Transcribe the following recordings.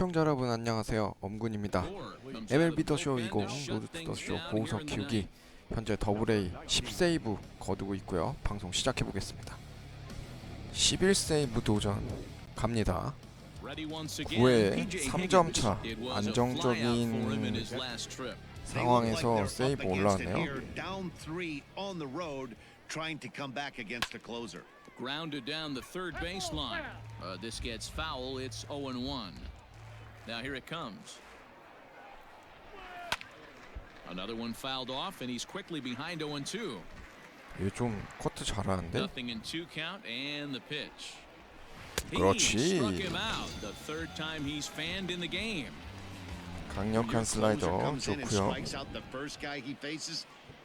시청자 여러분 안녕하세요. 엄군입니다. MLB 더쇼 20 로드 투 더쇼 보우석 키우기 현재 더블A 10세이브 거두고 있고요. 방송 시작해 보겠습니다. 11세이브 도전 갑니다. 9회 3점 차 안정적인 상황에서 세이브 올라왔네요. Grounded down the third baseline. This gets foul. It's 0-1. Now here it comes. Another one fouled off, and he's quickly behind 0-2. 얘 좀 커트 잘하는데. Nothing in 2 count and the pitch. 그렇지. He struck him out. The third time he's fanned in the game. 강력한 슬라이더 좋고요.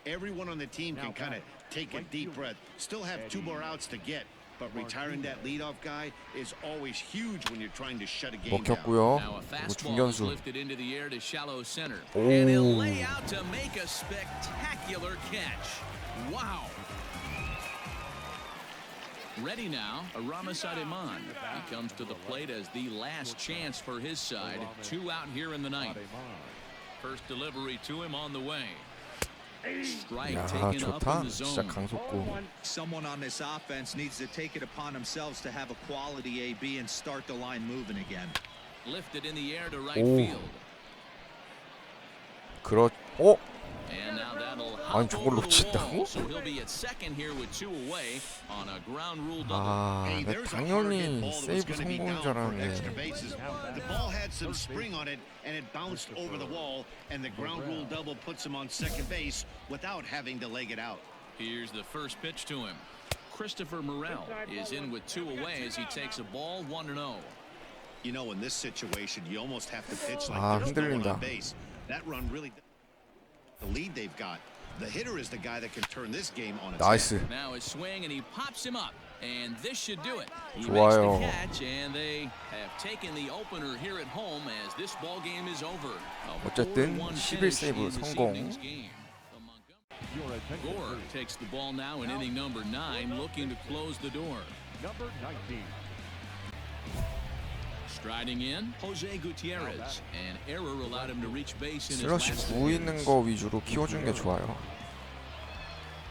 Everyone on the team can kind of take a deep breath. Still have 2 more outs to get, but retiring that leadoff guy is always huge when you're trying to shut a game down. 먹혔고요. Now a 그리고 fastball is 중견수. lifted into the air to shallow center, 오. and he'll lay out to make a spectacular catch. Wow! Ready now, Rtts Mamury. He comes to the plate as the last chance for his side. 2 out here in the ninth. First delivery to him on the way. Strike 야 taken up 좋다. in the 진짜 zone. 강속구. Someone on this offense needs to take it upon themselves to have a quality AB and start the line moving again. Lifted in the air to right 오. field. And now that'll 아니 hop 저걸 over the 놓친다고? wall. So he'll be at second here with 2 away on a ground rule double. 아, Hey, 나 there's a hard hit 당연히 ball that was 세이브 going to be 성공인 줄 down for extra 알았는데. bases. The ball had some spring on it, and it bounced over the wall, and the ground rule double puts him on second base without having to leg it out. Here's the first pitch to him. Christopher Morel is in with 2 away as he takes a ball 1-0. You know, in this situation, you almost have to pitch like 아, there's no one 흔들린다. on base. That run really, the lead they've got. The hitter is the guy that can turn this game on its 나이스. head. Now his swing, and he pops him up, and this should do it. He 좋아요. makes the catch, and they have taken the opener here at home as this ball game is over. A 어쨌든 4-1 11 finish 세이브 in this 성공. evening's game. Gore takes the ball now in inning number 9, looking to close the door. Number 19. Striding in, Jose Gutierrez. An error allowed him to reach base in his 슬러시 last 9 있는 거 위주로 키워주는 게 좋아요.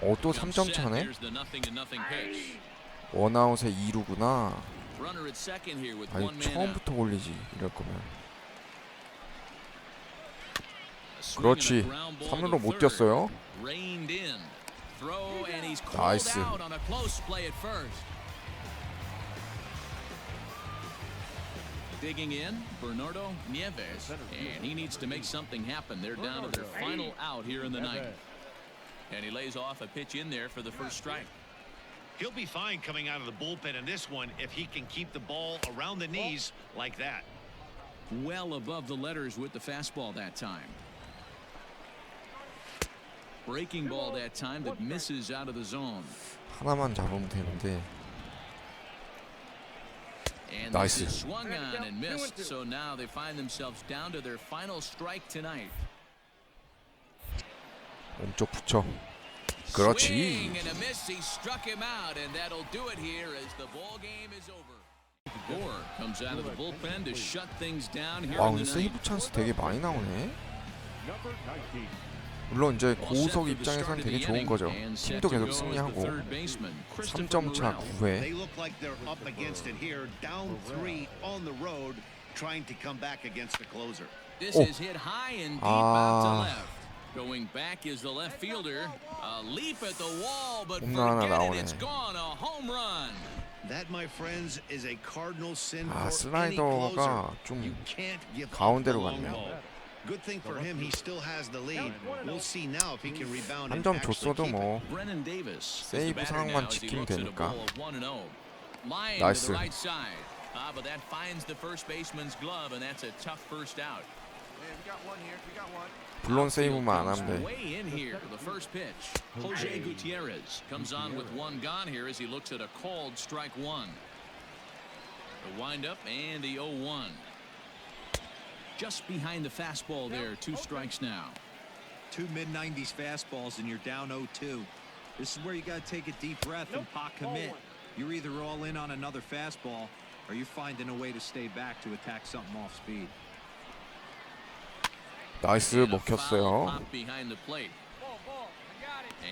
또 3점 차네? Here's the 0-0 pitch. 원아웃에 2루구나. Runner at second here with 아니 1 man out. 처음부터 올리지 이럴 거면. A swing 그렇지. and a ground ball 3루로 to 못 third. 뛰었어요. Reined in. Throw, and he's called 나이스. out on a close play at first. Digging in, Bernardo Nieves, and he needs to make something happen. They're down to their final out here in the ninth. And he lays off a pitch in there for the first strike. He'll be fine coming out of the bullpen in this one if he can keep the ball around the knees like that. Well above the letters with the fastball that time. Breaking ball that time that misses out of the zone. 하나만 잡으면 되는데. And Nice. this is swung on and missed, so now they find themselves down to their final strike tonight. 몸쪽 붙여. 그렇지. Swing and a miss. He struck him out, and that'll do it here as the ball game is over. Gore comes out of the bullpen to shut things down here 와 in 근데 the 세이브 ninth. 찬스 되게 많이 나오네. Number 19. 물론 이제 All set 고우석 for the 입장에선 start of 되게 the 좋은 inning, 거죠. and set 팀도 to 계속 go is the 승리하고 third baseman, Christopher 3점 차 Morel. 9회. They look like they're up against it here, down 3 on the road, trying to come back against the closer. This Oh. is hit high and deep out to Ah. left. Going back is the left fielder. A leap at the wall, but 홈런 하나 forget 나오네. it. It's gone. A home run. That, my friends, is a cardinal sin 아, for any closer. 슬라이더가 좀 You can't give up 가운데로 the long 갔네요. ball. Good thing for him, he still has the lead. We'll see now if he can rebound 한 and 점 actually 줬어도 keep it. 뭐 Brennan Davis. 세이브 상황만 지키면 되니까. Line 나이스. to the right side. But that finds the first baseman's glove, and that's a tough first out. 물론 세이브만 안 하면 돼. Way in here, the first pitch. Jose Gutierrez comes on with 1 gone here as he looks at a called strike 1. The windup and the 0-1. Just behind the fastball there, 2 strikes now. 2 mid-90s fastballs and you're down 0-2. This is where you got to take a deep breath and pot commit. You're either all in on another fastball Are you finding a way to stay back to attack something off speed? 나이스 And a foul 먹혔어요. pop behind the plate.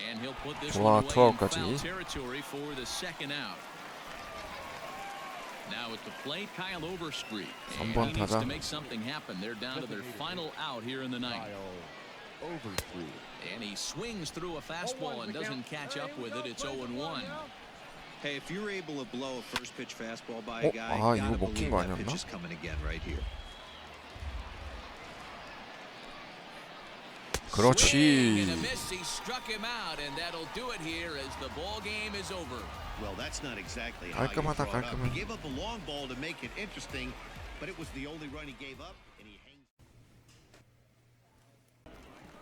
And he'll put this 좋아, one away in 투아웃까지. foul territory for the second out. Now at the plate, Kyle Overstreet. And 3번 he needs 타자. to make something happen. They're down to their final out here in the ninth. Kyle Overstreet. And he swings through a fastball and doesn't catch up with it. It's 0-1. Hey, if you're able to blow a first pitch fastball by a guy, 아, you 이거 gotta 먹힌 believe 거 that 아니었나? pitch is coming again right here. 그렇지. Swing and a miss. He struck him out, and that'll do it here as the ball game is over. Well, that's not exactly how you 깔끔하다, brought up. 깔끔해. He gave up a long ball to make it interesting, but it was the only run he gave up, and he hangs.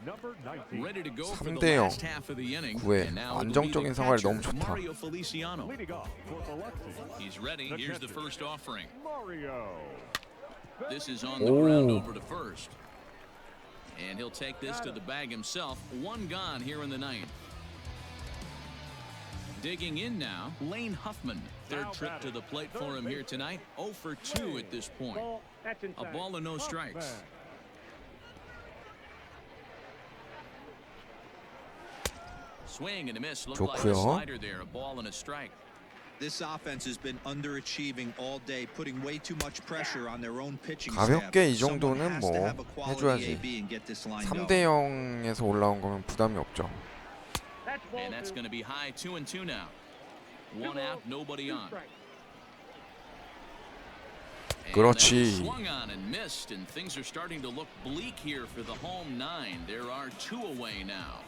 Number 19. Ready to go for the 3대 0. last half of the inning. 9회 And now it'll be 안정적인 the 생활이 catcher, 너무 좋다. Mario Feliciano. Leading off for Biloxi. He's ready. Here's the first offering. Mario. This is on the Oh. ground over to first. And he'll take this to the bag himself. One gone here in the ninth. Digging in now, Lane Huffman. Third trip to the plate for him here tonight. 0 for 2 at this point. A ball and no strikes. Swing and a miss. Looked like a 좋고요. slider there. A ball and a strike. This offense has been underachieving all day, putting way too much pressure on their own pitching staff. 가볍게 이 Someone 정도는 has to 뭐 have a quality 해줘야지. AB and get this lined up. 3대 0에서 올라온 거면 부담이 없죠. And that's going to be high 2-2 now. One out, nobody on. And 그렇지. that swung on and missed, and things are starting to look bleak here for the home nine. There are 2 away now.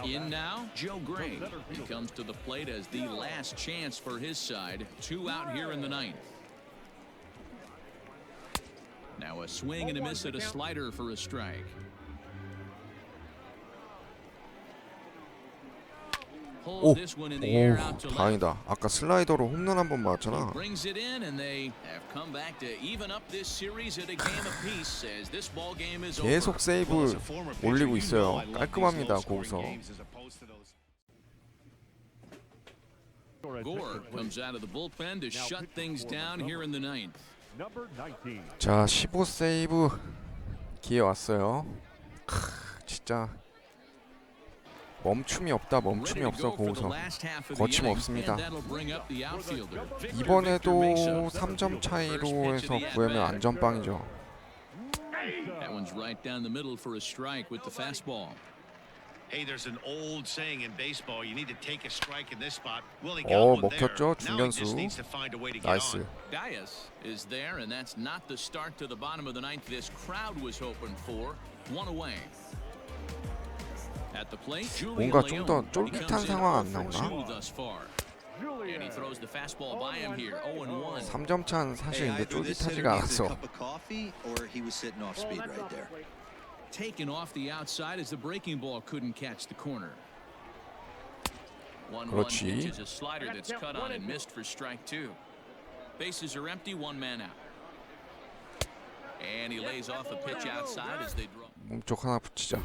In now, Joe Gray. He comes to the plate as the last chance for his side. 2 out here in the ninth. Now a swing and a miss at a slider for a strike. 오, Pulls this one in the air out to 오, left. 다행이다. 아까 슬라이더로 홈런 한 번 맞았잖아. Brings it in, and they have come back to even up this series at a game apiece as this ball game is over. 계속 세이브 Well, as a former pitcher, 올리고 you know 있어요. I love these 깔끔합니다, low-scoring 거기서. games as opposed to those. Gore comes out of the bullpen to shut things down here in the ninth. Number 19. 자, 15 세이브 기회 왔어요. 진짜 멈춤이 없다. 멈춤이 없어 고우석. 거침없습니다. 이번에도 3점 차이로 해서 구하면 안전빵이죠. That one's right down the middle for a strike with the fastball. Hey, there's an old saying in baseball, you need to take a strike in this spot. Well, he got one there. 먹혔죠. Now he just 중견수. needs to find a way to get 나이스. on. Dias is there, and that's not the start to the bottom of the ninth this crowd was hoping for. 1 away. At the plate, 뭔가 좀 더 쫄깃한 상황 안 나오나? And he throws the fastball by him here. 0-1. 3점 차는 사실 Hey, 이제 either this hitter 쫄깃하지가 needs a 않았어. cup of coffee or he was sitting off speed right there. Taken off the outside as the breaking ball couldn't catch the corner. 1-1 그렇지. pitch is a slider that's cut on and missed for strike 2. Bases are empty, 1 man out. And he lays off a pitch outside as they draw. 몸쪽 하나 붙이자.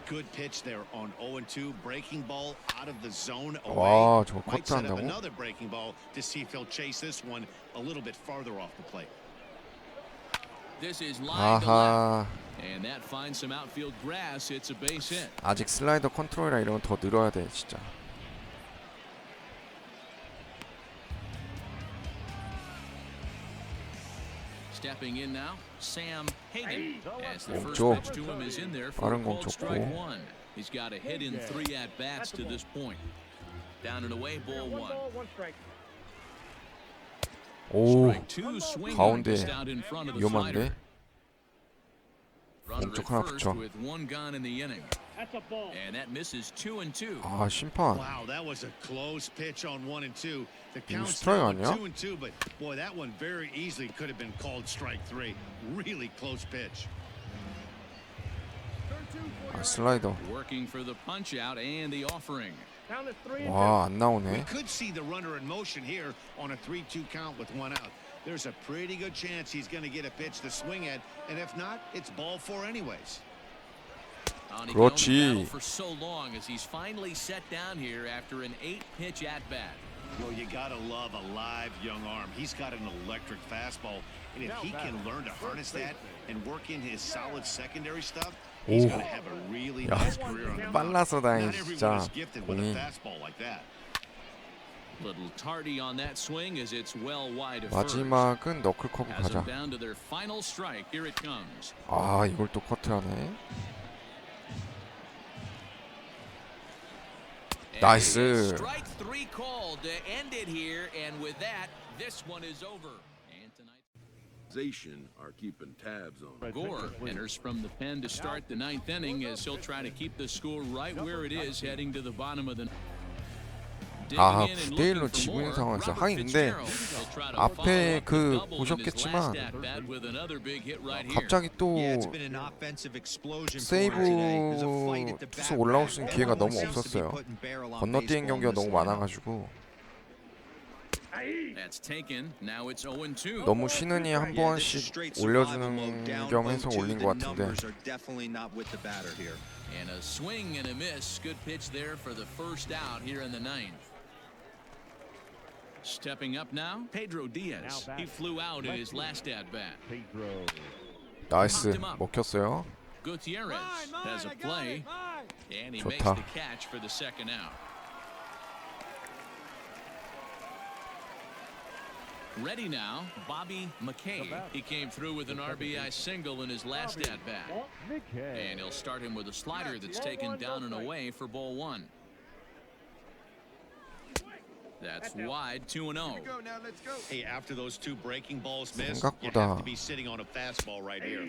Good pitch there on 0-2. Breaking ball out of the zone away. 와, 저거 Might set up 커트한다고? another breaking ball to see if he'll chase this one a little bit farther off the plate. This is line to left. 아하. And that finds some outfield grass. It's a base hit. 아직 슬라이더 컨트롤이라 이런 거 더 늘어야 돼, 진짜. Stepping in now, Sam Hagan. As the first 멈춰. pitch to him is in there for 빠른 a 공 called strike 좋고. 1. He's got a hit in 3 at-bats to this point. Down and away, ball 1. 오, Strike 2, swing 가운데 just out in front of the 위험한데? slider. Runner 몸쪽 at 하나 first 붙여. with 1 gone in the inning. And that misses 2-2. 아, 심판. Wow, that was a close pitch on 1 and 2. The 이거 count's 스트라이크 now 아니야? 2 and 2, but boy, that one very easily could have been called strike 3. Really close pitch. 아, 슬라이더. Working for the punch out and the offering. 와, 안 We 나오네. could see the runner in motion here on a 3-2 count with 1 out. There's a pretty good chance he's going to get a pitch to swing at, and if not, it's ball 4 anyways. He 그렇지. can only battle for so long as he's finally set down here after an 8-pitch at-bat. Well, you gotta love a live young arm. He's got an electric fastball, and if he can learn to harness that and work in his solid secondary stuff, he's 오. gonna have a really 야, nice career on the mound. 빨라서 Not 다행히 everyone 진짜 is gifted with a 공이 fastball like that. Little tardy on that swing as it's well wide of first. 마지막은 너클 커브 Has them 가자. down to their final strike. Here it comes. 아, 이걸 또 커트하네. 나이스. Strike three called to end it here, and with that, this one is over. And tonight, Are keeping tabs on. Gore enters from the pen to start the ninth inning as he'll try to keep the score right where it is heading to the bottom of the. 아, 9대1로 지고 있는 상황에서 하긴 근데 앞에 그 보셨겠지만 갑자기 또 세이브 투수 올라올 수 있는 기회가 너무 없었어요. 건너뛰는 경기가 너무 많아가지고 너무 쉬느니 한 번씩 올려주는 겸 해서 올린 것 같은데. And a swing and a miss. Good pitch there for the first out here in the ninth. Stepping up now, Pedro Diaz. He flew out in his last at bat. 나이스, 먹혔어요. Gutierrez has a play, and he makes 좋다. the catch for the second out. Ready now, Bobby McKay. He came through with an RBI single in his last at bat, and he'll start him with a slider that's taken down and away for ball one. That's wide, 2-0. Hey, after those two breaking balls missed, you 생각보다- have to be sitting on a fastball right here.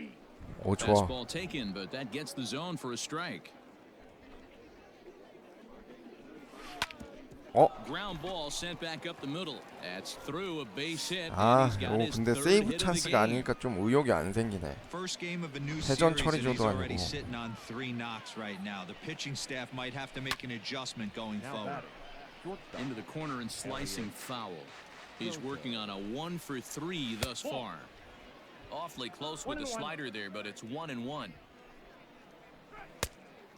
오, 좋아. Fastball taken, but that gets the zone for a strike. Ground ball sent back up the middle. That's through a base hit. 아, and he's got 이거 his 근데 third 세이브 hit of the 찬스가 game. 아니니까 좀 의욕이 안 생기네. First game of a new 회전 series and 처리조도 he's already 아니고. sitting on 3 knocks right now. The pitching staff might have to make an adjustment going forward. Into the corner and slicing foul. He's working on a 1-for-3 thus far. Awfully close with the slider there, but it's 1-1.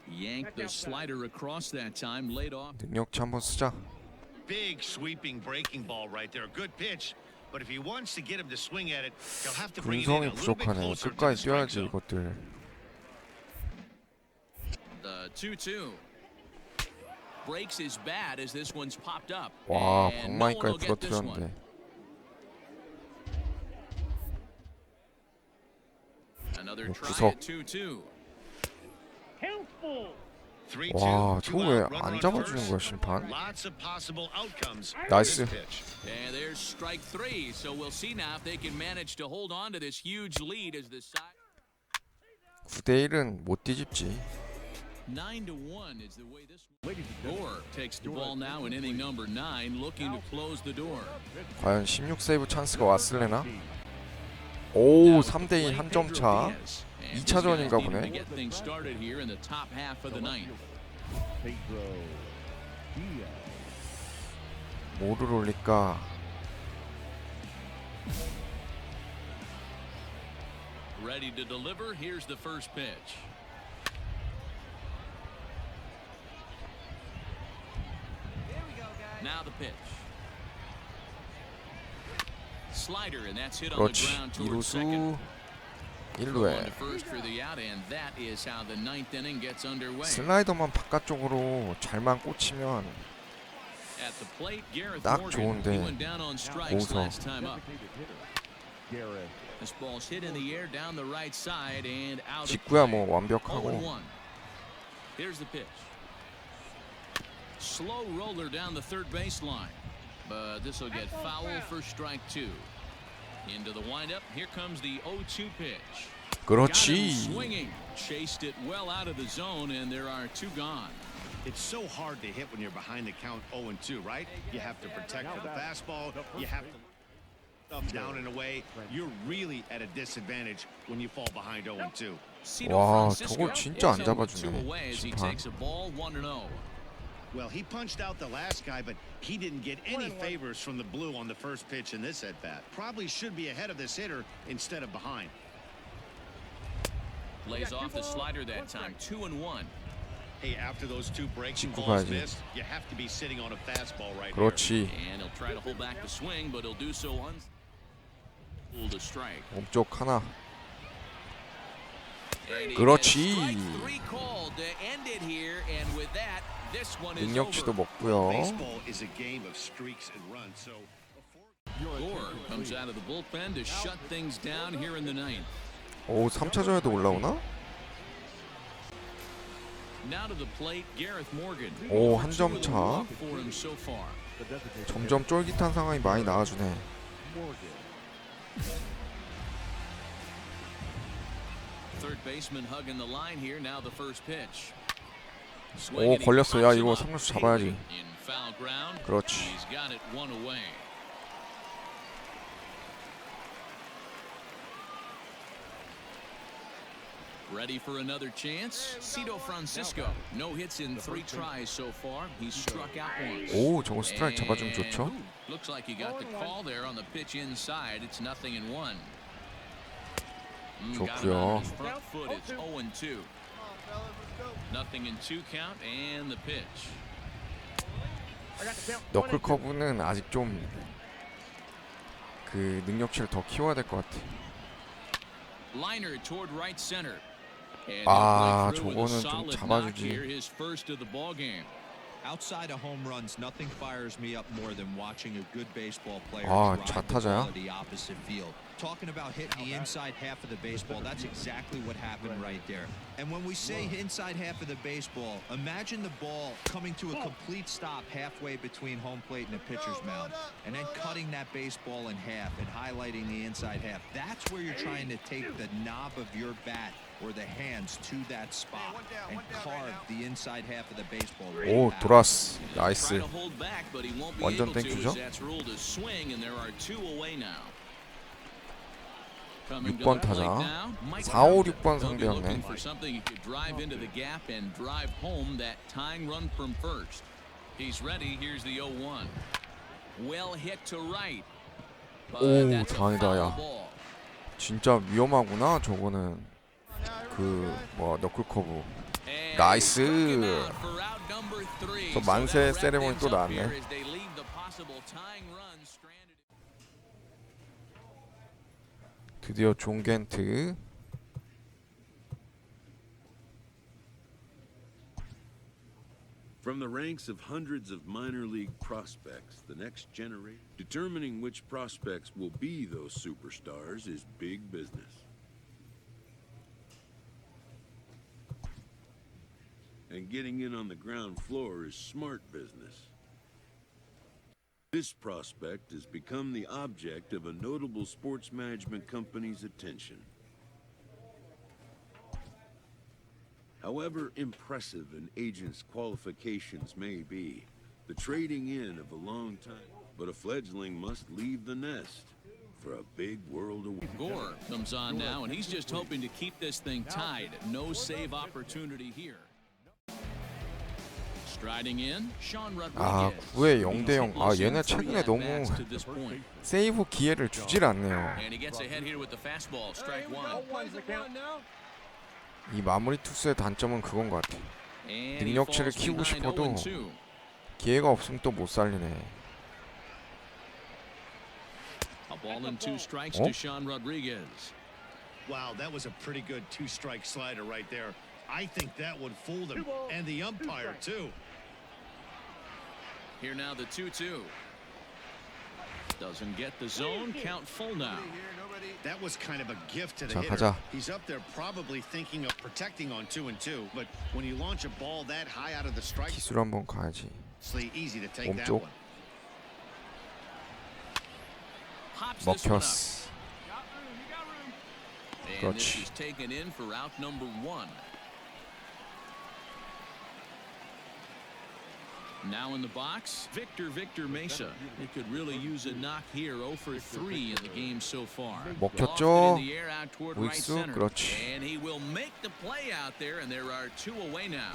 Yanked the slider across that time, laid off. 능력치 한번 쓰자. Big sweeping breaking ball right there. Good pitch. But if he wants to get him to swing at it, he'll have to bring it in a 근성이 little bit 부족하네. closer to the 끝까지 strike 뛰어야지 zone. 이것들. The 2-2. Breaks his bat as this one's popped up. 와, And no one will 방망이까지 get this one. 부러뜨렸는데. Another 뭐 try 구석. at 2-2. 3-2, 와, two 저거 out, 왜 runner 안 on 잡아주는 first. 거야, 심판? Lots of possible outcomes. 나이스. Pitch. And there's strike three. So we'll see now if they can manage to hold on to this huge lead as the side. 9대1은 못 뒤집지. 9-1 is the way this. Gore takes the ball now in inning number 9, looking to close the door. 과연 16세이브 찬스가 왔을래나? 오, 3대2 한 점 차. 2차전인가 보네. To get things started here in the top half of the ninth. 뭐를 올릴까? Ready to deliver. Here's the first pitch. Now the pitch. Slider, and that's hit on the 그렇지. ground towards second. 2루수 On 1루에 to first for the out, and that is how the ninth inning gets underway. 슬라이더만 바깥쪽으로 잘만 꽂히면 At the plate, Gareth 딱 Morgan. 좋은데 He went down on strikes 고우서. last time up. This ball's hit in the air down the right side and out of 직구야 play. 뭐 완벽하고. 0-1. Here's the pitch. Slow roller down the third baseline, but this will get foul for strike two. Into the windup. Here comes the 0-2 pitch. Got him 그렇지. swinging. Chased it well out of the zone, and there are two gone. It's so hard to hit when you're behind the count 0-2, right? You have to protect the fastball. You have to up down and away. You're really at a disadvantage when you fall behind 0-2. Cito 와, Francisco 저걸 진짜 안 is 0-2 잡아주네, away as he 심판. takes a ball 1-0. Well, he punched out the last guy, but he didn't get any favors from the blue on the first pitch in this at-bat. Probably should be ahead of this hitter instead of behind. Lays off the slider that time. 2-1. Hey, after those two breaking 짚고 balls 가야지. missed, you have to be sitting on a fastball right here. 그렇지. And he'll try to hold back the swing, but he'll do so unable to strike. 몸쪽 하나. And he 그렇지. gets strike three called to end it here, and with that, this one is 능력치도 over. 먹고요. Baseball is a game of streaks and runs, so Gore comes out of the bullpen to shut things down here in the ninth. 오, 3차전에도 올라오나? Now to the plate, Gareth Morgan. 오, 한 점 차. For him so far. 점점 쫄깃한 상황이 많이 나와주네. Third baseman hugging the line here. Now the first pitch. 오, 걸렸어. 야, 이거 3루수 잡아야지. In foul ground. 그렇지. He's got it one away. Ready for another chance? Cito Francisco. No hits in 3 tries so far. He's struck out once. 오, 저거 스트라이크 잡아주면 And, 좋죠. ooh, looks like he got the call there on the pitch inside. It's 0-1. Got him 좋고요. on his front foot. It's 0-2. 0-2 count and the pitch. 너클 커브는 아직 좀 그 능력치를 더 키워야 될 것 같아. Liner toward right center. And 아, he'll play through with a 저거는 좀 solid 잡아주지. knock here, his first of the ball game. Outside of home runs, nothing fires me up more than watching a good baseball player 아, drive the 좌타자야? ball to the opposite field. Talking about hitting the inside half of the baseball, that's exactly what happened right there. And when we say inside half of the baseball, imagine the ball coming to a complete stop halfway between home plate and the pitcher's mound, and then cutting that baseball in half and highlighting the inside half. That's where you're trying to take the knob of your bat or the hands to that spot and carve the inside half of the baseball. 오, 돌았어. Try 나이스. to hold back, but he won't be 완전 able to 땡큐죠? as that's ruled a swing, and there are 2 away now. Coming to 6번 the plate 타자. now, Mike 4, 5, Trout. 6번 They'll be looking 상대였네. for something he could drive into the gap and drive home that tying run from first. He's ready. Here's the 0-1. Well hit to right. But 오, that's a 다행이다, foul 야. ball. 진짜 위험하구나. 저거는 그 뭐 너클 커브. And 나이스. he struck him out for out number 3. 또 So 만세 that'll wrap 세레모니 things 또 up here 나왔네. as they leave the possible tying run stranded. 드디어 존 겐트. From the ranks of hundreds of minor league prospects, the next generation, determining which prospects will be those superstars is big business. And getting in on the ground floor is smart business. This prospect has become the object of a notable sports management company's attention. However impressive an agent's qualifications may be, the trading in of a long time, but a fledgling must leave the nest for a big world away. Gore comes on now, and he's just hoping to keep this thing tied. No save opportunity here. Striding in, Sean 아, Rodriguez. 9회 0대0. 아, Closing 얘네 3 최근에 너무 at-bats to this point. 세이브 기회를 주질 않네요. And he gets ahead here with the fastball, strike 1. 이 마무리 투수의 단점은 그건 것 같아. And he 능력치를 falls 키우고 behind 싶어도 0-2. 기회가 없으면 또 못 살리네. A ball and 2 strikes 어? to Sean Rodriguez. wow, that was a pretty good 2-strike slider right there. I think that would fool them and the umpire too. Here now the 2-2. Doesn't get the zone, count full now. That was kind of a gift to the 자, hitter. 가자. He's up there probably thinking of protecting on 2-2, but when you launch a ball that high out of the strike, 기술 한번 가야지. it's easy to take that 몸쪽. one. Pops this one up. 먹혔어. And this 그렇지. is taken in for out number 1. Now in the box, Victor Mesa. He could really use a knock here. 0 for 3 in the game so far. 먹혔죠? Lofted in the air out toward right 우익수, center. 그렇지. And he will make the play out there, and there are 2 away now.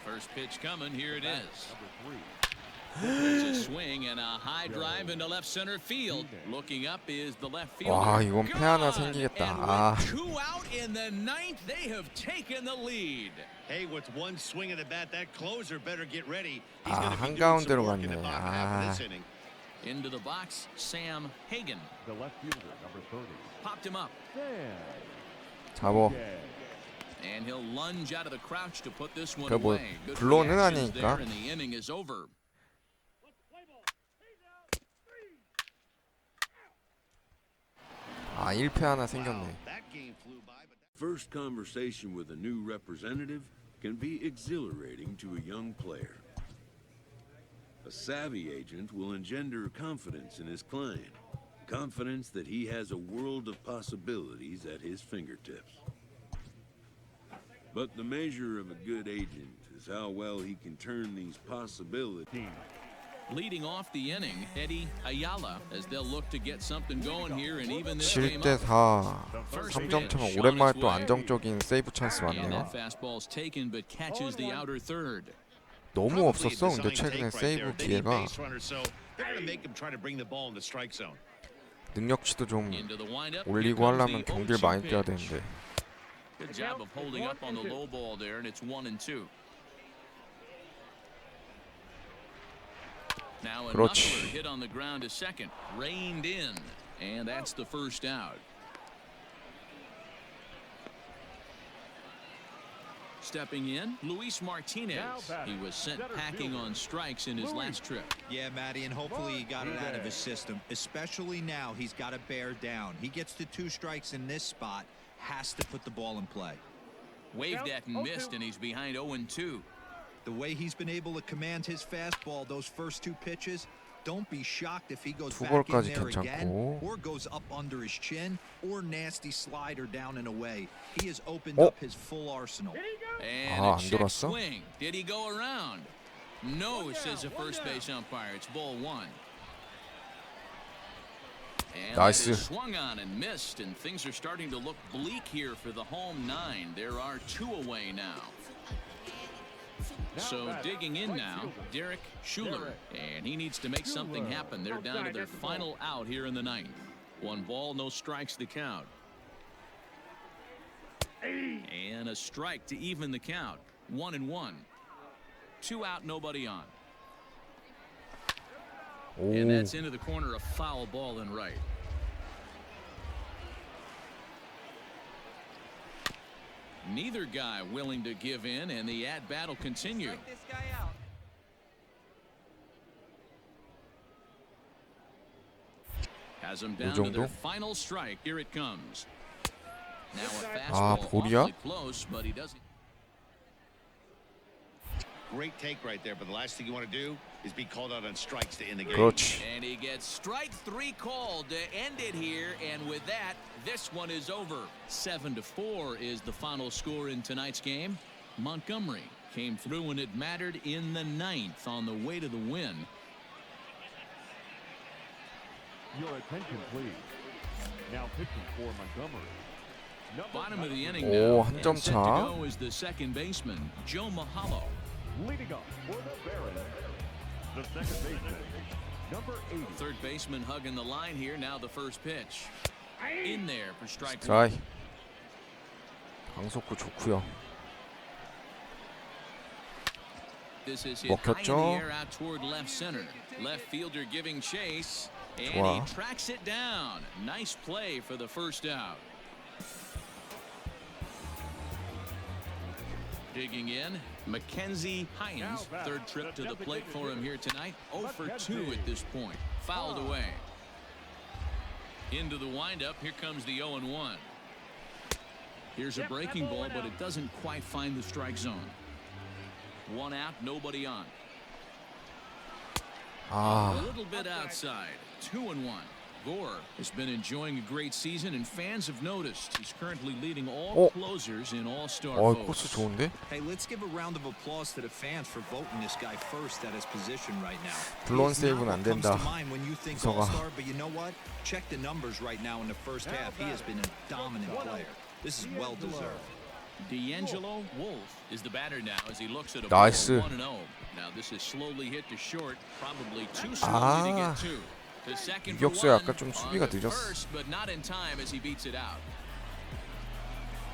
First pitch coming. Here it is. There's a swing and a high drive into left center field. Looking up is the left fielder. 와, 이건 패 하나 Gone. 생기겠다. And 아. with two out in the ninth, they have taken the lead. Hey, with one swing of the bat, that closer better get ready. He's 아, going to be doing some 한가운데로 work in the 갔네. bottom half of 아. this inning. Into the box, Sam Hagan. The left fielder, number 30. Popped him up. Sam. 잡어. Yeah. And he'll lunge out of the crouch to put this one 그 뭐 away. Good 블로우는 reactions 아니니까. there, and the inning is over. 아, 1패 하나 생겼네. That game flew by, but First conversation with a new representative can be exhilarating to a young player. A savvy agent will engender confidence in his client, confidence that he has a world of possibilities at his fingertips. But the measure of a good agent is how well he can turn these possibilities. Leading off the inning, Eddie Ayala, as they'll look to get something going here and even this game up. 7대4 3점 차면 오랜만에 또 안정적인 세이브 찬스 And 왔네요. that fastball's taken but catches the outer third. 너무 없었어. 근데 최근에 세이브 기회가 능력치도 좀 Into the windup. 올리고 Here comes 하려면 the 경기를 0-2 많이 뛰어야 pitch. 되는데. Good job of holding up on the low ball there, and it's 1-2. Now a 그렇지. knuckler hit on the ground to second, reined in, and that's the first out. Stepping in, Luis Martinez. He was sent packing on strikes in his last trip. Yeah, Matty, and hopefully he got it out of his system. Especially now, he's got to bear down. He gets to 2 strikes in this spot, has to put the ball in play. Waved at and missed, and he's behind 0-2. The way he's been able to command his fastball those first 2 pitches, don't be shocked if he goes back in 투볼까지 there again, 괜찮고. or goes up under his chin, or nasty slider down and away. He has opened 어? up his full arsenal. And 아, a 안 check 돌았어? swing. Did he go around? No, says the first base umpire. It's ball 1. And that 나이스. is swung on and missed, and things are starting to look bleak here for the home 9. There are 2 away now. So digging in now, Derek Schuler, and he needs to make something happen. They're down to their final out here in the 9th. 1 ball, no strikes the count. And a strike to even the count. 1-1. 2 out, nobody on. And 오, that's into the corner, a foul ball and right. Neither guy willing to give in, and the at-bat will continue. Has them down to their final strike. Here it comes. Now a fastball 볼이야? awfully close, but he doesn't. great take right there, but the last thing you want to do is be called out on strikes to end the game. 그렇지. And he gets strike 3 called to end it here, and with that, this one is over. 7-4 is the final score in tonight's game. Montgomery came through when it mattered in the 9th on the way to the win. Your attention, please. Now pitching for Montgomery. Bottom of the inning 오, now, 한 and 점 set to 차. go is the second baseman, Joe Mahalo. Leading up for the Barons, the second baseman, number 80. Third baseman hugging the line here. Now the first pitch. In there for strike 1. 드라이. 강속구 좋고요. This is hit high in the 먹혔죠? air out toward left center. Left fielder giving chase, and 좋아. he tracks it down. Nice play for the first out. Digging in, Mackenzie Hines. Third trip to the plate for him here tonight. 0 for 2 at this point. Fouled away. Into the windup. Here comes the 0-1. Here's a breaking ball, but it doesn't quite find the strike zone. 1 out, nobody on. A little bit outside. 2-1. Gore has been enjoying a great season, and fans have noticed he's currently leading all closers in all-star 코스 votes. 좋은데? Hey, let's give a round of applause to the fans for voting this guy first at his position right now. 블론 He's not 세이브는 안 what comes 된다. to mind when you think 이서가. all-star, but you know what? Check the numbers right now in the first half. He has been a dominant player. This is well deserved. D'Angelo Wolf is the batter now as he looks at a 나이스. ball 1-0. Now this is slowly hit to short, probably too slowly to get to. To second for 유격수 one. 약간 좀 수비가 On the 늦었어. first, but not in time as he beats it out.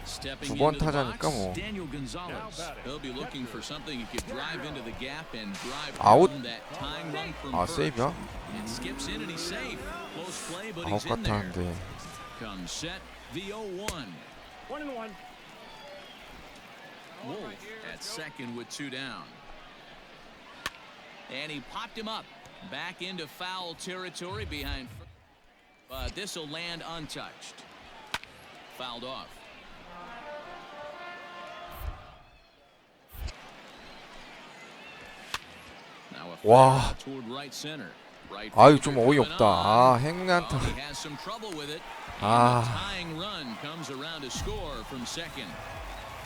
Stepping 두 번 into the 타자니까 box, 뭐. Daniel Gonzalez. He'll be looking for something he could drive into the gap and drive 아웃. home that tying run from 아, first. 세이브야? It skips in and he's safe. Close play, but 아웃 he's in there. 같았는데. Comes set, the 0-1. 1-1. Wolf at second with 2 down. And he popped him up. Back into foul territory behind. But this will land untouched. Fouled off. Now a 와. foul toward right center. Right 아유, fielder 좀 coming 어이없다. on. 아, 행운의 안타. He has some trouble with it. And 아. the tying run comes around to score from second.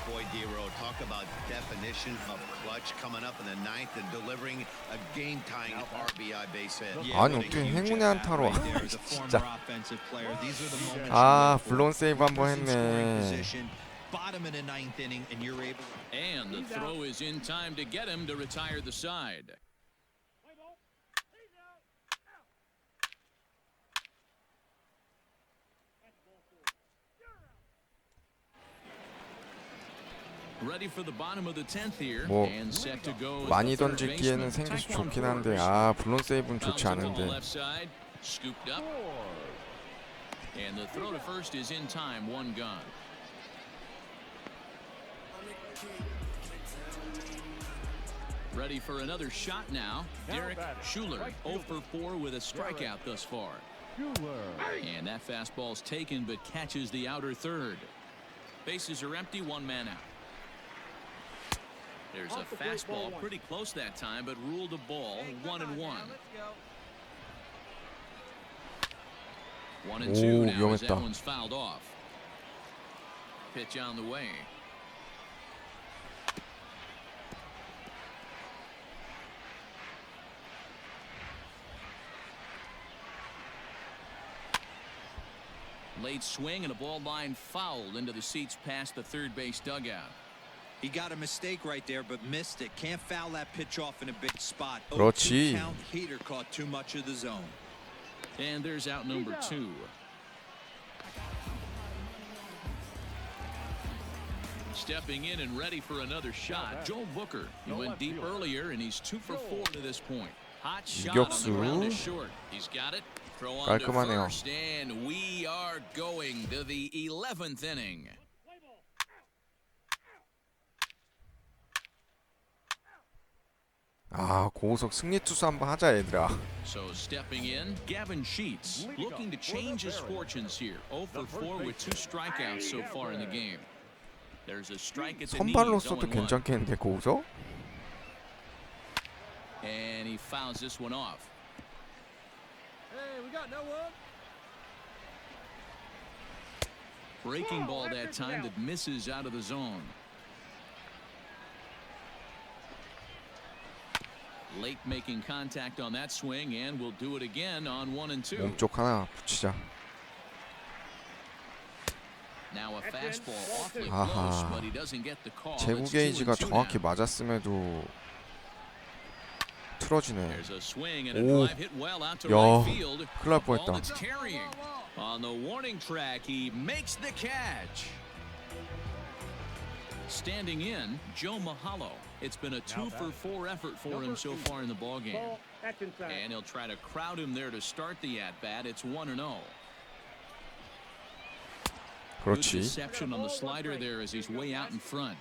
Boy, D-Row, talk about definition of clutch coming up in the ninth and delivering a game-tying RBI base hit. 아니, 어떻게 행운의 안타로 Right there, the 진짜. former offensive player. These are the moments 아, you live for. 블론 세이브 한번 Person scoring 했네. position, bottom of the ninth inning, and you're able. And the throw is in time to get him to retire the side. Ready for the bottom of the 10th here 뭐 and set to go. as 많이 the third 던지기에는 baseman, 생겨서 Taekwon 좋긴 한데 Porter. 아, 블론 세이브는 좋지 Bounce it to the 않은데. left side, scooped up, and the throw to first is in time. 1 gone. Ready for another shot now. Derek Schuler 0 for 4 with a strikeout thus far. And that fastball's taken but catches the outer third. Bases are empty, 1 man out. There's a fastball pretty close that time, but ruled a ball. 1-1. 1-2 오, now as that 위험했다. one's fouled off. Pitch on the way. Late swing and a ball line fouled into the seats past the third base dugout. He got a mistake right there, but missed it. Can't foul that pitch off in a big spot. 그렇지. 0-2 count. Heater caught too much of the zone. And there's out number 2. Stepping in and ready for another shot, Joe Booker. He went deep earlier, and he's 2 for 4 to this point. Hot shot on the ground is short. He's got it. Throw on to 깔끔하네요. first, and we are going to the 11th inning. 아, 고우석 승리 투수 한번 하자, 얘들아. So stepping in, Gavin Sheets looking to change his fortunes here. 0 for 4 with 2 strikeouts so far in the game. There's a strike at the knees. 선발로서도 0-1. 괜찮겠는데, 고우석? And he fouls this one off. Breaking ball that time that misses out of the zone. Late making contact on that swing, and we'll do it again on 1 and 2. 몸쪽 하나 붙이자. Now a fastball awfully 아하. close, but he doesn't get the call. 제구 It's 2 게이지가 and 2 정확히 now. 맞았음에도 틀어지네. There's a swing and a 오. drive hit well out to 야, right field. 큰일 날 Ball 뻔했다. that's carrying. On the warning track, he makes the catch. Standing in, Joe Mahalo. It's been a 2 for 4 effort for him so far in the ballgame. And he'll try to crowd him there to start the at-bat. It's 1-0. Good 그렇지. deception on the slider there as he's way out in front.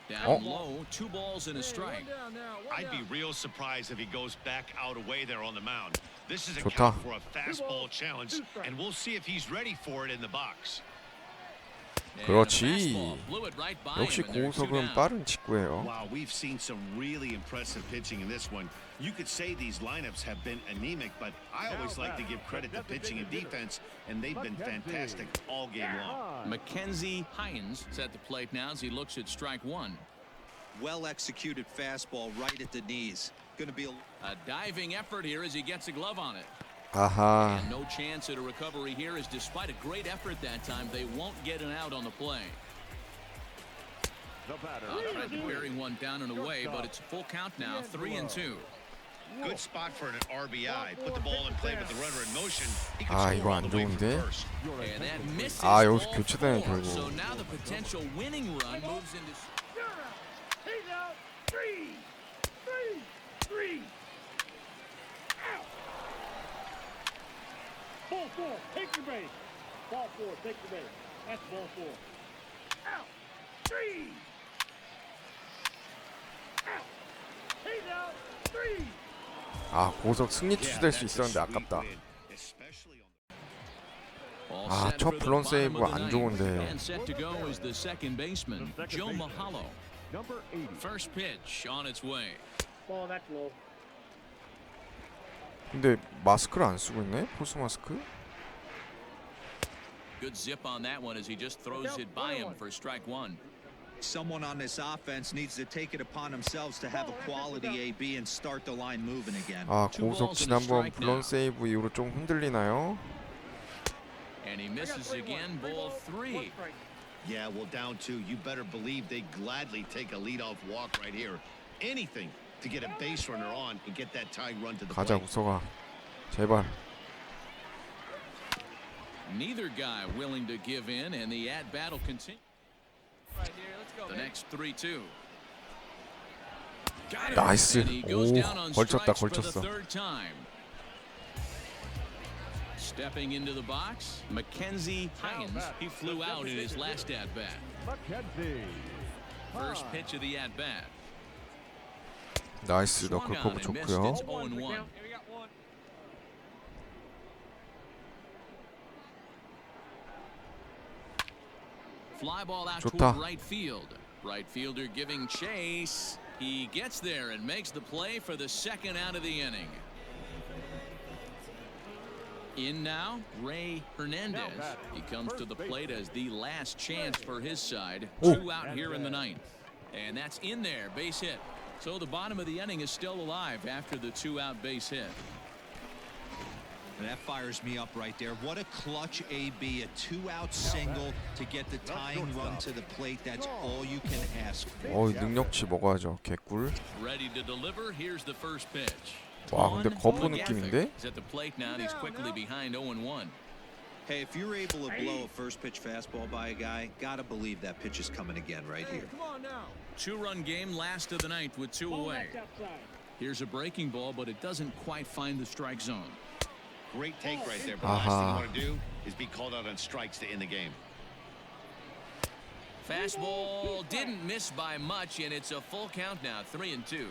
Down low, 2 balls and a strike. I'd be real surprised if he goes back out away there on the mound. This is a 좋다. count for a fastball challenge, and we'll see if he's ready for it in the box. And a 그렇지. fastball blew it right by 역시 him, and they're 2 고우석은 down. 빠른 직구예요. Wow, we've seen some really impressive pitching in this one. You could say these lineups have been anemic, but I always like to give credit to pitching and defense, and they've been fantastic all game long. Mackenzie Hines is at the plate now as he looks at strike 1. Well executed fastball right at the knees. Going to be a A diving effort here as he gets a glove on it. 아하. And no chance at a recovery here, as despite a great effort that time, they won't get an out on the play. The batter. Tried to bury one down and away, but it's a full count now, 3-2. Good spot for an RBI. Put the ball in play with the runner in motion. He could 아, score 이거 all 안 the way from 좋은데? first. And that misses 아, 여기서 ball 교체되네, four. 결국. So now the potential winning run moves into. He's out. Three. Out. Ball four. Take your base. Ball four. Take your base. That's ball four. Out. Three. Out. He's out. Three. 아, 고속 승리 투수될 수 있었는데 아깝다. All 아, set 첫 for the 블론 bottom 세이브 of the 안 ninth. 좋은데. And set to go is the second baseman, Joe Mahalo. Number 80. First pitch on its way. Ball that's low. 근데 마스크를 안 쓰고 있네? 포수 마스크? Good zip on that one as he just throws it by him for strike one. Someone on this offense needs to take it upon themselves to have a quality AB and start the line moving again. 아, Two 고속 balls and a 지난번 strike 블론 now. 세이브 이후로 좀 흔들리나요? And he misses again, ball three. Yeah, well, down two. You better believe they gladly take a leadoff walk right here. Anything to get a base runner on and get that tying run to the 가자, plate. 우석아. 제발. Neither guy willing to give in, and the at-bat will continue. The next 3-2. Got it. 나이스. And he goes 오, down on 걸쳤다, strikes for the 걸쳤어. third time. Stepping into the box, Mackenzie Hines. He flew out in his last at-bat. McKenzie. First pitch of the at-bat. 나이스, Swung 너클 on 커브 and missed. 좋고요. It's 0-1. Fly ball out 좋다. toward right field. Right fielder giving chase. He gets there and makes the play for the second out of the inning. In now, Ray Hernandez. He comes to the plate as the last chance for his side. Two out here in the ninth. And that's in there, base hit. So the bottom of the inning is still alive after the two-out base hit. And that fires me up right there. What a clutch AB, a two-out single to get the tying run to the plate. That's all you can ask for. 어이, 능력치 먹어야죠. 개꿀. Ready to deliver. Here's the first pitch. 와, 근데 거부 One 느낌인데? is at the plate now, and he's quickly behind 0-1. Hey, if you're able to blow a first pitch fastball by a guy, gotta believe that pitch is coming again right here. Two-run game, last of the ninth with two away. Here's a breaking ball, but it doesn't quite find the strike zone. Great take right there. But the last thing Aha. you want to do is be called out on strikes to end the game. Fastball didn't miss by much, and it's a full count now, 3-2.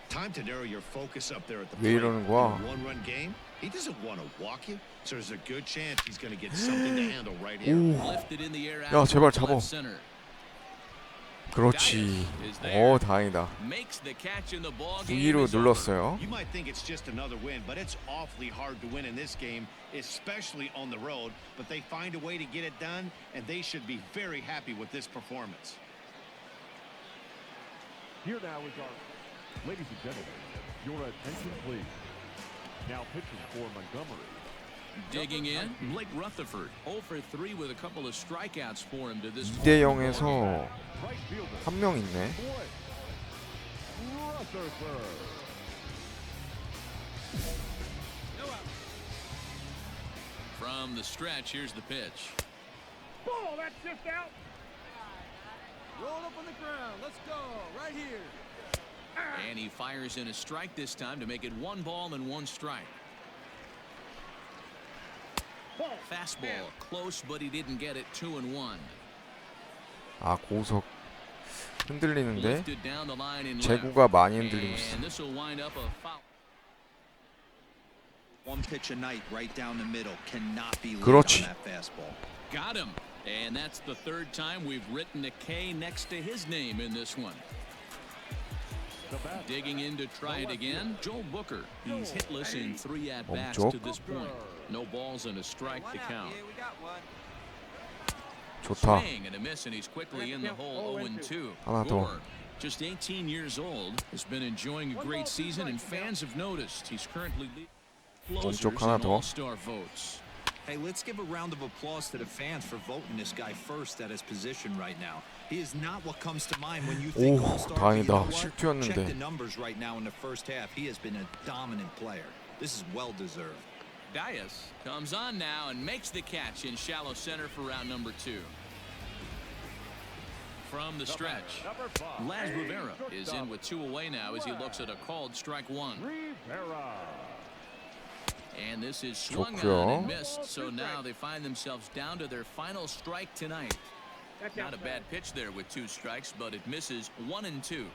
Time to narrow your focus up there at the 왜 plate. 이러는 거야? In a one-run game, he doesn't want to walk you, so there's a good chance he's going to get something to handle right here. 오, Lifted in the air 야, out 제발 towards 잡어. left center. 그렇지. Is there. 다행이다. Makes the catch in the ball game. V로 is over. 눌렀어요. You might think it's just another win, but it's awfully hard to win in this game, especially on the road. But they find a way to get it done, and they should be very happy with this performance. Here now is our, ladies and gentlemen, your attention please. Now pitching for Montgomery. Digging in, Blake Rutherford, 0 for 3 with a couple of strikeouts for him to this 2대 0에서 Right fielder. 한 명 있네. Blake Rutherford. From the stretch, here's the pitch. Ball, that's just out. Roll up on the ground. Let's go. Right here. And he fires in a strike this time to make it 1 ball and 1 strike. Fastball close, but he didn't get it. 2-1. 아, 고속 흔들리는데 Lifted down the line in left. 제구가 많이 흔들리고 있어. And this will wind up a foul. One pitch a night right down the middle. Cannot be late 그렇지. on that fastball. Got him. And that's the third time we've written a K next to his name in this one. Digging in to try it again, Joel Booker. He's hitless in 3 at-bats 멈춰. to this point. No balls and a strike to count. Yeah, we got one. 좋다. Swing and a miss, and he's quickly in the hole. 0-2. 하나 더. Gore, just 18 years old, has been enjoying a great season, and fans have noticed he's currently leading. 몸쪽 하나 더. All-star votes. Hey, let's give a round of applause to the fans for voting this guy first at his position right now. He is not what comes to mind when you think 오, all-star. But you 다행이다. know what? 실투였는데. Check the numbers right now in the first half. He has been a dominant player. This is well deserved. Dias comes on now and makes the catch in shallow center for round number 2. From the stretch, Laz Rivera is in with 2 away now as he looks at a called strike 1. Rivera. And this is swung 좋고요. on and missed, so now they find themselves down to their final strike tonight. Not a bad pitch there with 2 strikes, but it misses 1 and 2.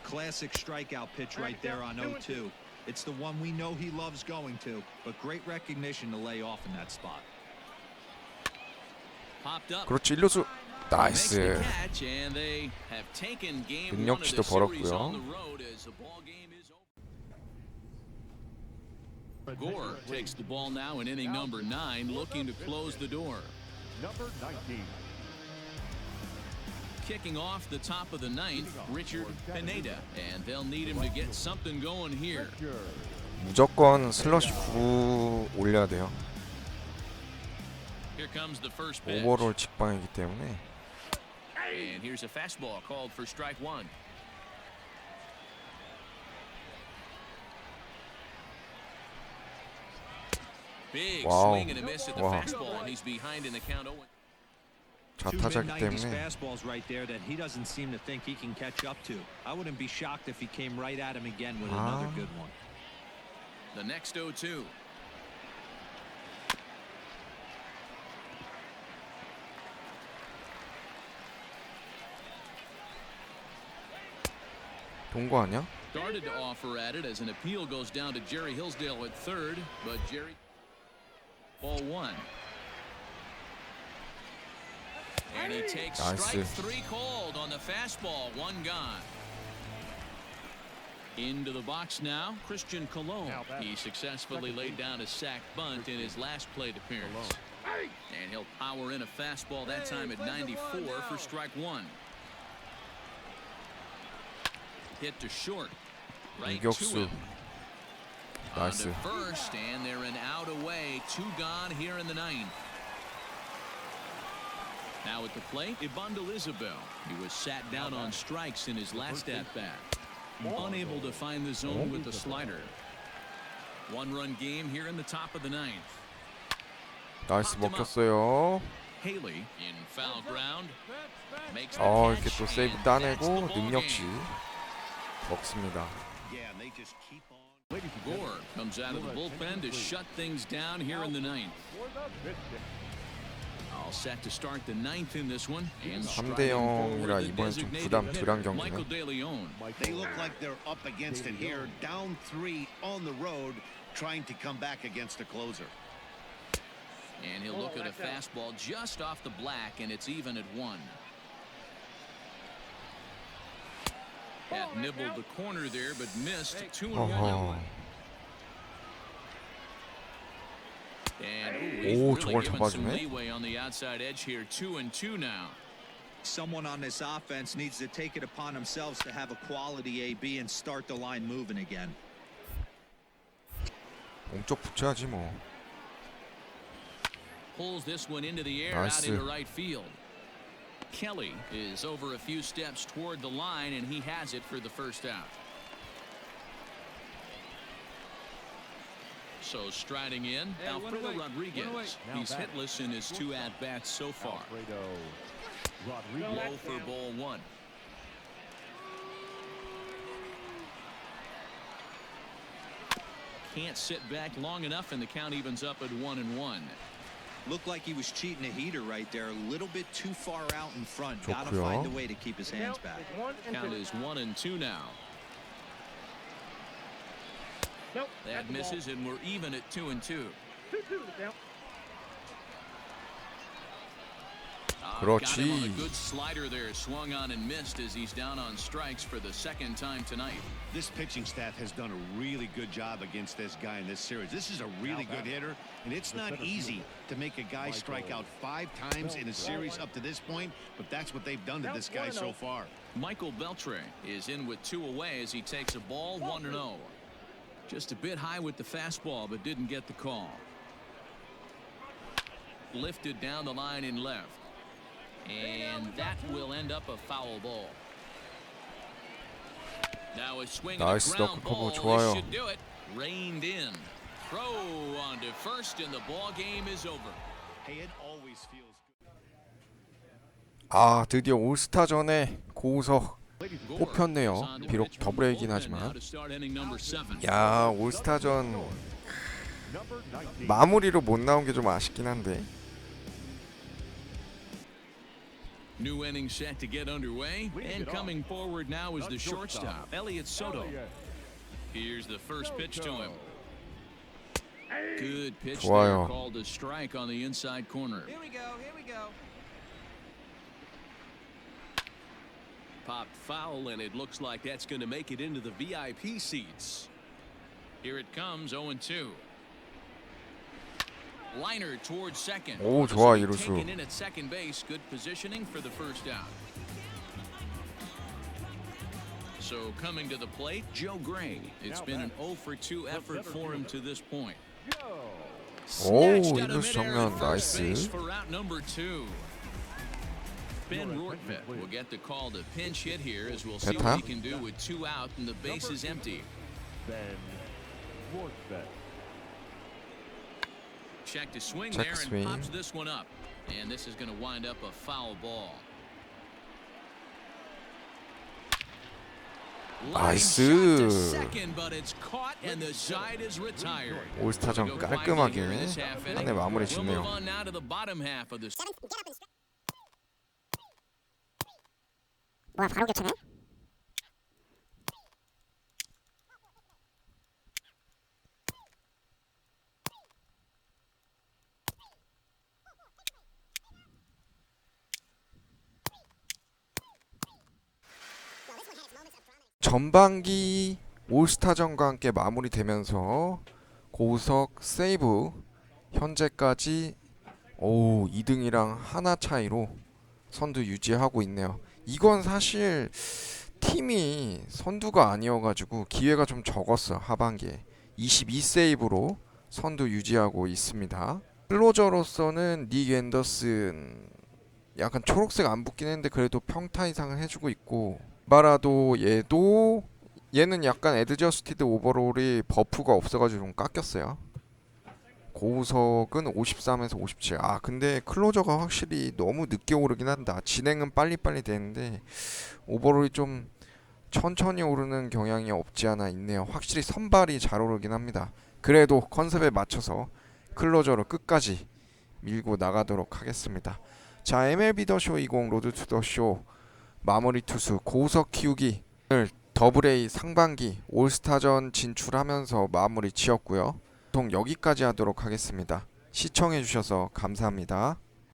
Classic strikeout pitch right there on 0-2. It's the one we know he loves going to, but great recognition to lay off in that spot. Popped up. 그렇지, 1루수. Makes the 나이스. catch, and they have taken game 1 of 능력치도 the series 벌었고요. on the road as the ball game is over. Gore takes the ball now in inning number 9, looking to close the door. Number 19. Kicking off the top of the 9th, Richard Pineda, and they'll need him to get something going here. 무조건 슬러시 9 올려야 돼요. Here comes the first pitch. 오버롤 직방이기 때문에. And here's a fastball called for strike 1. Big Wow. swing and a miss at the Wow. fastball, and he's behind in the count 0. Two 좌타자기 mid-90s 때문에 fastballs right there that he doesn't seem to think he can catch up to. I wouldn't be shocked if he came right at him again with another good one. The next 0-2. 동거 아니야? Started to offer at it as an appeal goes down to Jerry Hillsdale at third, but Jerry ball 1. And he takes Nice. strike 3 called on the fastball, 1 gone. Into the box now, Christian Colon. He successfully laid down a sac bunt in his last plate appearance. And he'll power in a fastball that time at 94 for strike 1. Hit to short. Right to 유격수. him. On 나이스. to first, and they're an out away. 2 gone here in the 9th. Now at the plate, Ibandel Isabel. He was sat down on strikes in his last at-bat. Unable to find the zone with the slider. 1-run game here in the top of the 9th. 나이스 먹혔어요. Haley in foul ground. Makes the 이렇게 catch, 또 세이브 and 따내고 that's the ball 능력치 game. 먹습니다. Yeah, and they just keep on. Ladies and Gore gentlemen, comes out of the bullpen to shut things down here in the 9th. for the pitch. All set to start the 9th in this one. And 3대 0이라 이번엔 좀 부담 덜한 Michael 경기는. De Leon. They look like they're up against it here, down 3 on the road, trying to come back against a closer. And he'll look at a fastball just off the black, and it's even at 1. That nibbled the corner there, but missed. 2-1. 어허. And 오, he's 저걸 really given some 잡아주네. leeway on the outside edge here. 2-2 now. Someone on this offense needs to take it upon themselves to have a quality AB and start the line moving again. 몸쪽 붙여야지 뭐. Pulls this one into the air, out Nice. into right field. Kelly is over a few steps toward the line, and he has it for the first out. So striding in, Alfredo Rodriguez. He's hitless in his 2 at-bats so far. Alfredo Rodriguez. Low for ball 1. Can't sit back long enough, and the count evens up at 1-1. Looked like he was cheating a heater right there, a little bit too far out in front. Gotta 좋고요. find a way to keep his hands back. Count is 1-2 now. That misses, and we're even at 2-2. Got him on a 그렇지. good slider there, swung on and missed as he's down on strikes for the 2nd time tonight. This pitching staff has done a really good job against this guy in this series. This is a really good hitter, and it's not easy to make a guy strike out 5 times in a series up to this point, but that's what they've done to this guy so far. Michael Beltre is in with 2 away as he takes a ball 1-0. Just a bit high with the fastball, but didn't get the call. Lifted down the line in left. And that will end up a foul ball. Now a swing and a 나이스 ground 더블 커버 ball. 좋아요. This should do it. Reined in. Throw on to first, and the ball game is over. Hey, it always feels 아, 드디어 올스타 전에 고우석 뽑혔네요. 비록 더블이긴 하지만. 야, 올스타전 마무리로 못 나온 게 좀 아쉽긴 한데. New inning set to get underway, and coming forward now is the shortstop, Elliott Soto. Here's the first pitch to him. Good pitch 좋아요. there, called a strike on the inside corner. Here we go, here we go. Popped foul, and it looks like that's going to make it into the VIP seats. Here it comes, 0-2. Liner towards second. 오, 좋아, 이루수. Taken in at second base. Good positioning for the first out. So coming to the plate, Joe Gray. It's been an 0-for-2 effort for him to this point. 오, Snatched out of 이루수 midair 정면 at first base 나이스. for out number 2. Ben Rortvedt will get the call to pinch hit here, as we'll see what he can do with 2 out and the base is empty. Ben Rortvedt. Check to swing Check there swing. and pops this one up. And this is going to wind up a foul ball. Line shot to 나이스. second, but it's caught and the side is retired. 올스타전 We'll go quietly 깔끔하게 here in this half inning. 한 해 마무리 We'll 짓네요. move on now to the bottom half of this. 와, 바로 교체네. 전반기 올스타전과 함께 마무리되면서 고우석 세이브 현재까지 2등이랑 하나 차이로 선두 유지하고 있네요. 이건 사실 팀이 선두가 아니어가지고 기회가 좀 적었어. 하반기에 22세이브로 선두 유지하고 있습니다. 클로저로서는 닉 앤더슨 약간 초록색 안 붙긴 했는데 그래도 평타 이상을 해주고 있고, 바라도 얘는 약간 애드저스티드 오버롤이 버프가 없어가지고 좀 깎였어요. 고우석은 53에서 57. 아, 근데 클로저가 확실히 너무 늦게 오르긴 한다. 진행은 빨리빨리 되는데 오버롤이 좀 천천히 오르는 경향이 없지 않아 있네요. 확실히 선발이 잘 오르긴 합니다. 그래도 컨셉에 맞춰서 클로저로 끝까지 밀고 나가도록 하겠습니다. 자, MLB 더쇼 20 로드 투 더쇼 마무리 투수 고우석 키우기 오늘 더블A 상반기 올스타전 진출하면서 마무리 지었고요. 보통 여기까지 하도록 하겠습니다. 시청해주셔서 감사합니다.